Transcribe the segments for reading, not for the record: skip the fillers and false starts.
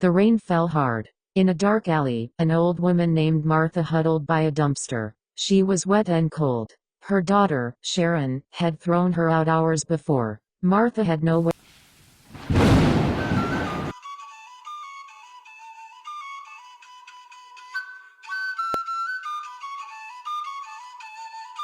The rain fell hard. In a dark alley, an old woman named Martha huddled by a dumpster. She was wet and cold. Her daughter, Sharon, had thrown her out hours before. Martha had no way.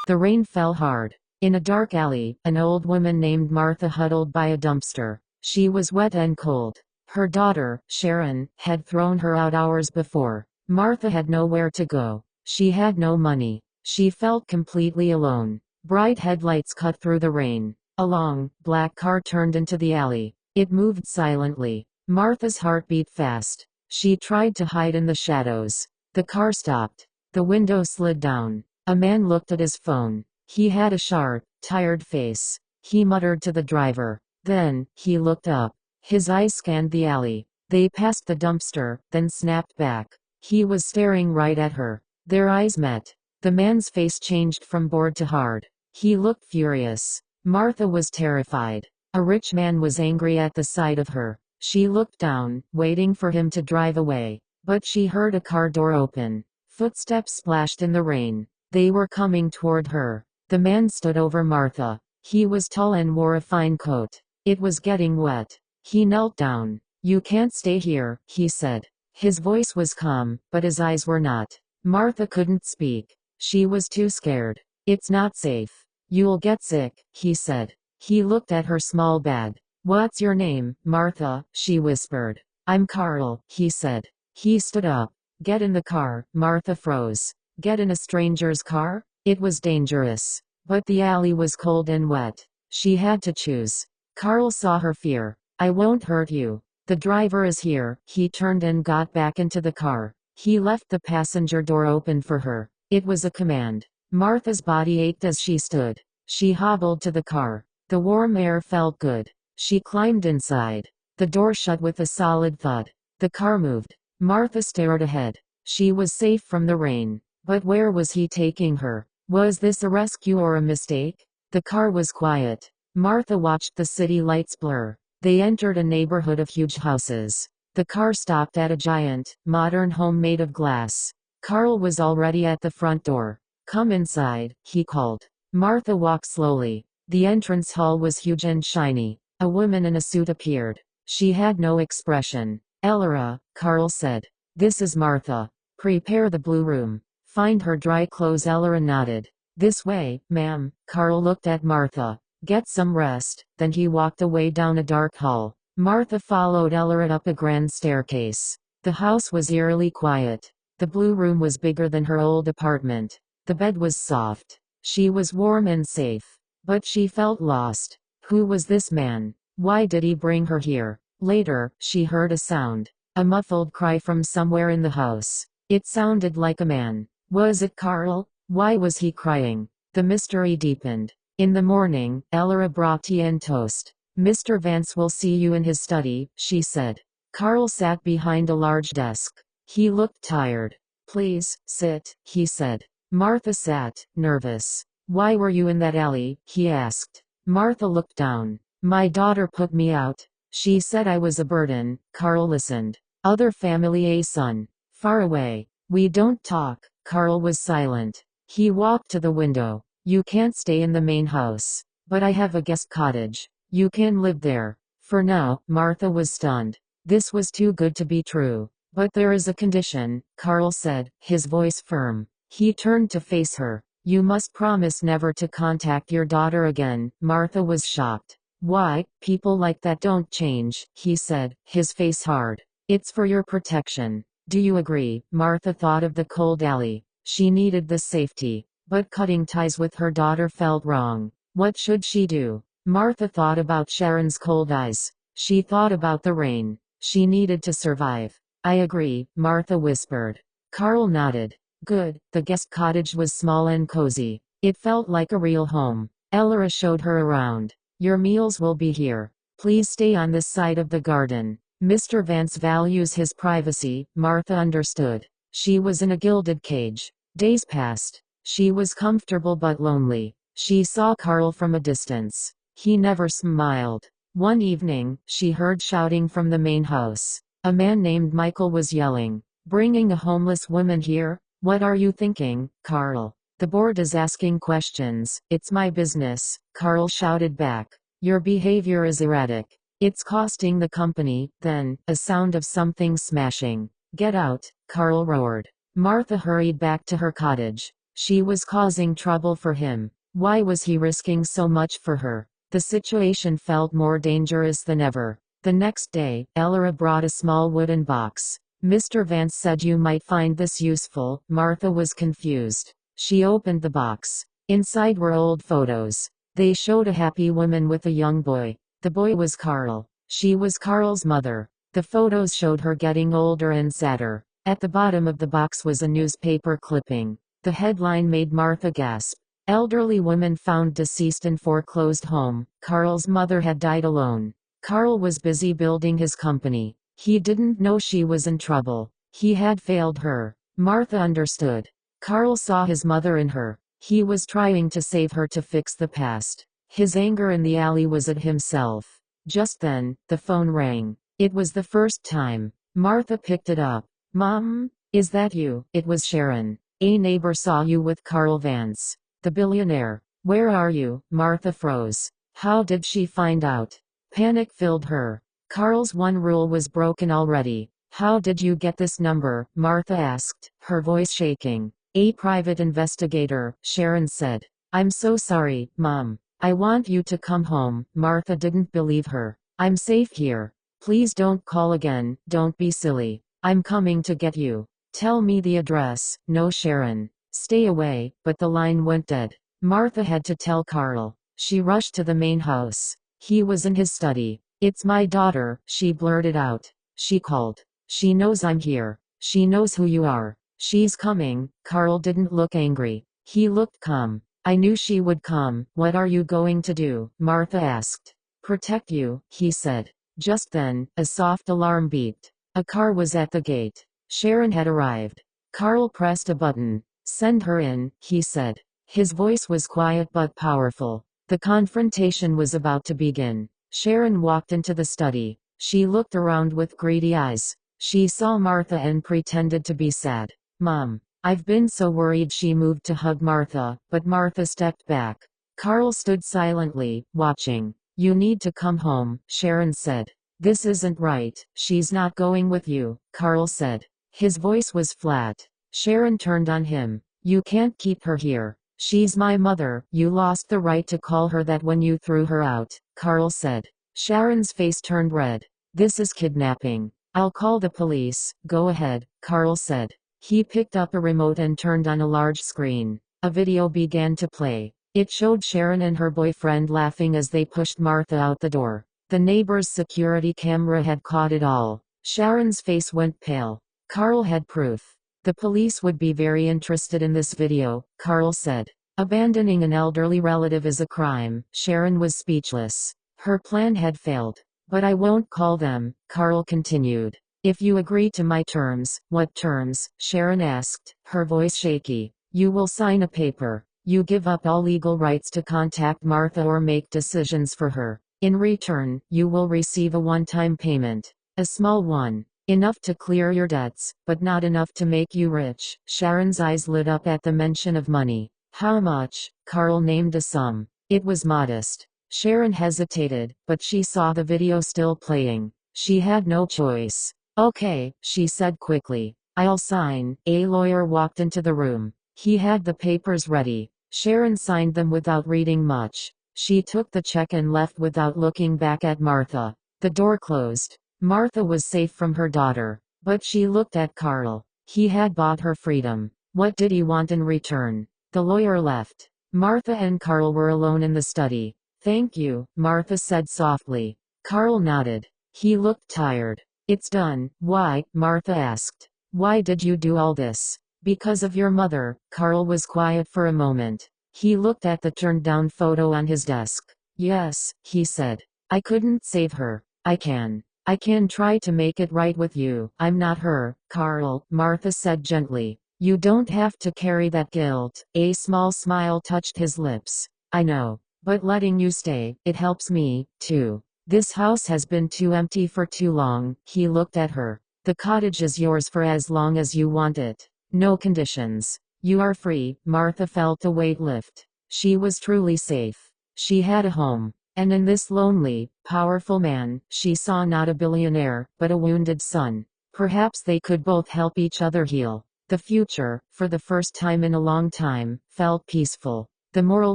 The rain fell hard. In a dark alley, an old woman named Martha huddled by a dumpster. She was wet and cold. Her daughter, Sharon, had thrown her out hours before. Martha had nowhere to go. She had no money. She felt completely alone. Bright headlights cut through the rain. A long, black car turned into the alley. It moved silently. Martha's heart beat fast. She tried to hide in the shadows. The car stopped. The window slid down. A man looked at his phone. He had a sharp, tired face. He muttered to the driver. Then, he looked up. His eyes scanned the alley. They passed the dumpster, then snapped back. He was staring right at her. Their eyes met. The man's face changed from bored to hard. He looked furious. Martha was terrified. A rich man was angry at the sight of her. She looked down, waiting for him to drive away. But she heard a car door open. Footsteps splashed in the rain. They were coming toward her. The man stood over Martha. He was tall and wore a fine coat. It was getting wet. He knelt down. "You can't stay here," he said. His voice was calm, but his eyes were not. Martha couldn't speak. She was too scared. "It's not safe. You'll get sick," he said. He looked at her small bag. "What's your name, Martha?" she whispered. "I'm Carl," he said. He stood up. "Get in the car." Martha froze. Get in a stranger's car? It was dangerous. But the alley was cold and wet. She had to choose. Carl saw her fear. "I won't hurt you. The driver is here." He turned and got back into the car. He left the passenger door open for her. It was a command. Martha's body ached as she stood. She hobbled to the car. The warm air felt good. She climbed inside. The door shut with a solid thud. The car moved. Martha stared ahead. She was safe from the rain. But where was he taking her? Was this a rescue or a mistake? The car was quiet. Martha watched the city lights blur. They entered a neighborhood of huge houses. The car stopped at a giant, modern home made of glass. Carl was already at the front door. "Come inside," he called. Martha walked slowly. The entrance hall was huge and shiny. A woman in a suit appeared. She had no expression. "Elora," Carl said. "This is Martha. Prepare the blue room. Find her dry clothes." Elora nodded. "This way, ma'am." Carl looked at Martha. "Get some rest." Then he walked away down a dark hall. Martha followed Elora up a grand staircase. The house was eerily quiet. The blue room was bigger than her old apartment. The bed was soft. She was warm and safe. But she felt lost. Who was this man? Why did he bring her here? Later, she heard a sound. A muffled cry from somewhere in the house. It sounded like a man. Was it Carl? Why was he crying? The mystery deepened. In the morning, Elora brought tea and toast. "Mr. Vance will see you in his study," she said. Carl sat behind a large desk. He looked tired. "Please, sit," he said. Martha sat, nervous. "Why were you in that alley?" he asked. Martha looked down. "My daughter put me out. She said I was a burden." Carl listened. "Other family, a son. Far away. We don't talk." Carl was silent. He walked to the window. "You can't stay in the main house. But I have a guest cottage. You can live there. For now." Martha was stunned. This was too good to be true. "But there is a condition," Carl said, his voice firm. He turned to face her. "You must promise never to contact your daughter again." Martha was shocked. "Why? People like that don't change," he said, his face hard. "It's for your protection. Do you agree?" Martha thought of the cold alley. She needed the safety. But cutting ties with her daughter felt wrong. What should she do? Martha thought about Sharon's cold eyes. She thought about the rain. She needed to survive. "I agree," Martha whispered. Carl nodded. Good. The guest cottage was small and cozy. It felt like a real home. Elora showed her around. "Your meals will be here. Please stay on this side of the garden. Mr. Vance values his privacy." Martha understood. She was in a gilded cage. Days passed. She was comfortable but lonely. She saw Carl from a distance. He never smiled. One evening, she heard shouting from the main house. A man named Michael was yelling. Bringing a homeless woman here? What are you thinking, Carl? The board is asking questions. It's my business, Carl shouted back. Your behavior is erratic. It's costing the company. Then, a sound of something smashing. Get out, Carl roared. Martha hurried back to her cottage. She was causing trouble for him. Why was he risking so much for her? The situation felt more dangerous than ever. The next day, Ella brought a small wooden box. Mr. Vance said you might find this useful. Martha was confused. She opened the box. Inside were old photos. They showed a happy woman with a young boy. The boy was Carl. She was Carl's mother. The photos showed her getting older and sadder. At the bottom of the box was a newspaper clipping. The headline made Martha gasp. Elderly woman found deceased in foreclosed home. Carl's mother had died alone. Carl was busy building his company. He didn't know she was in trouble. He had failed her. Martha understood. Carl saw his mother in her. He was trying to save her to fix the past. His anger in the alley was at himself. Just then, the phone rang. It was the first time. Martha picked it up. Mom? Is that you? It was Sharon. A neighbor saw you with Carl Vance. The billionaire. Where are you? Martha froze. How did she find out? Panic filled her. Carl's one rule was broken already. How did you get this number? Martha asked, her voice shaking. A private investigator, Sharon said. I'm so sorry, Mom. I want you to come home. Martha didn't believe her. I'm safe here. Please don't call again. Don't be silly. I'm coming to get you. Tell me the address. No, Sharon. Stay away. But the line went dead. Martha had to tell Carl. She rushed to the main house. He was in his study. It's my daughter, she blurted out. She called. She knows I'm here. She knows who you are. She's coming. Carl didn't look angry. He looked calm. I knew she would come. What are you going to do? Martha asked. Protect you, he said. Just then, a soft alarm beeped. A car was at the gate. Sharon had arrived. Carl pressed a button. Send her in, he said. His voice was quiet but powerful. The confrontation was about to begin. Sharon walked into the study. She looked around with greedy eyes. She saw Martha and pretended to be sad. Mom, I've been so worried. She moved to hug Martha, but Martha stepped back. Carl stood silently, watching. You need to come home, Sharon said. This isn't right. She's not going with you, Carl said. His voice was flat. Sharon turned on him. You can't keep her here. She's my mother. You lost the right to call her that when you threw her out, Carl said. Sharon's face turned red. This is kidnapping. I'll call the police. Go ahead, Carl said. He picked up a remote and turned on a large screen. A video began to play. It showed Sharon and her boyfriend laughing as they pushed Martha out the door. The neighbor's security camera had caught it all. Sharon's face went pale. Carl had proof. The police would be very interested in this video, Carl said. Abandoning an elderly relative is a crime. Sharon was speechless. Her plan had failed. But I won't call them, Carl continued. If you agree to my terms. What terms? Sharon asked, her voice shaky. You will sign a paper. You give up all legal rights to contact Martha or make decisions for her. In return, you will receive a one-time payment. A small one. Enough to clear your debts, but not enough to make you rich. Sharon's eyes lit up at the mention of money. How much? Carl named a sum. It was modest. Sharon hesitated, but she saw the video still playing. She had no choice. Okay, she said quickly. I'll sign. A lawyer walked into the room. He had the papers ready. Sharon signed them without reading much. She took the check and left without looking back at Martha. The door closed. Martha was safe from her daughter. But she looked at Carl. He had bought her freedom. What did he want in return? The lawyer left. Martha and Carl were alone in the study. Thank you, Martha said softly. Carl nodded. He looked tired. It's done. Why? Martha asked. Why did you do all this? Because of your mother. Carl was quiet for a moment. He looked at the turned-down photo on his desk. Yes, he said. I couldn't save her. I can. I can try to make it right with you. I'm not her, Carl, Martha said gently. You don't have to carry that guilt. A small smile touched his lips. I know. But letting you stay, it helps me, too. This house has been too empty for too long. He looked at her. The cottage is yours for as long as you want it. No conditions. You are free. Martha felt a weight lift. She was truly safe. She had a home. And in this lonely, powerful man, she saw not a billionaire, but a wounded son. Perhaps they could both help each other heal. The future, for the first time in a long time, felt peaceful. The moral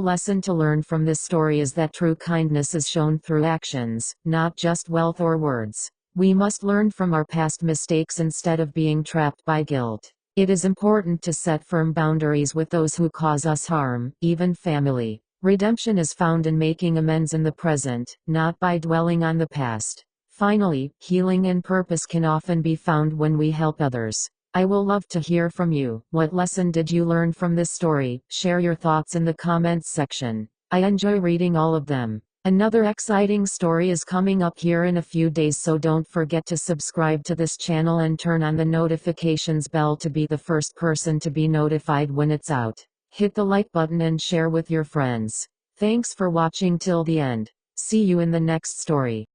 lesson to learn from this story is that true kindness is shown through actions, not just wealth or words. We must learn from our past mistakes instead of being trapped by guilt. It is important to set firm boundaries with those who cause us harm, even family. Redemption is found in making amends in the present, not by dwelling on the past. Finally, healing and purpose can often be found when we help others. I will love to hear from you. What lesson did you learn from this story? Share your thoughts in the comments section. I enjoy reading all of them. Another exciting story is coming up here in a few days, so don't forget to subscribe to this channel and turn on the notifications bell to be the first person to be notified when it's out. Hit the like button and share with your friends. Thanks for watching till the end. See you in the next story.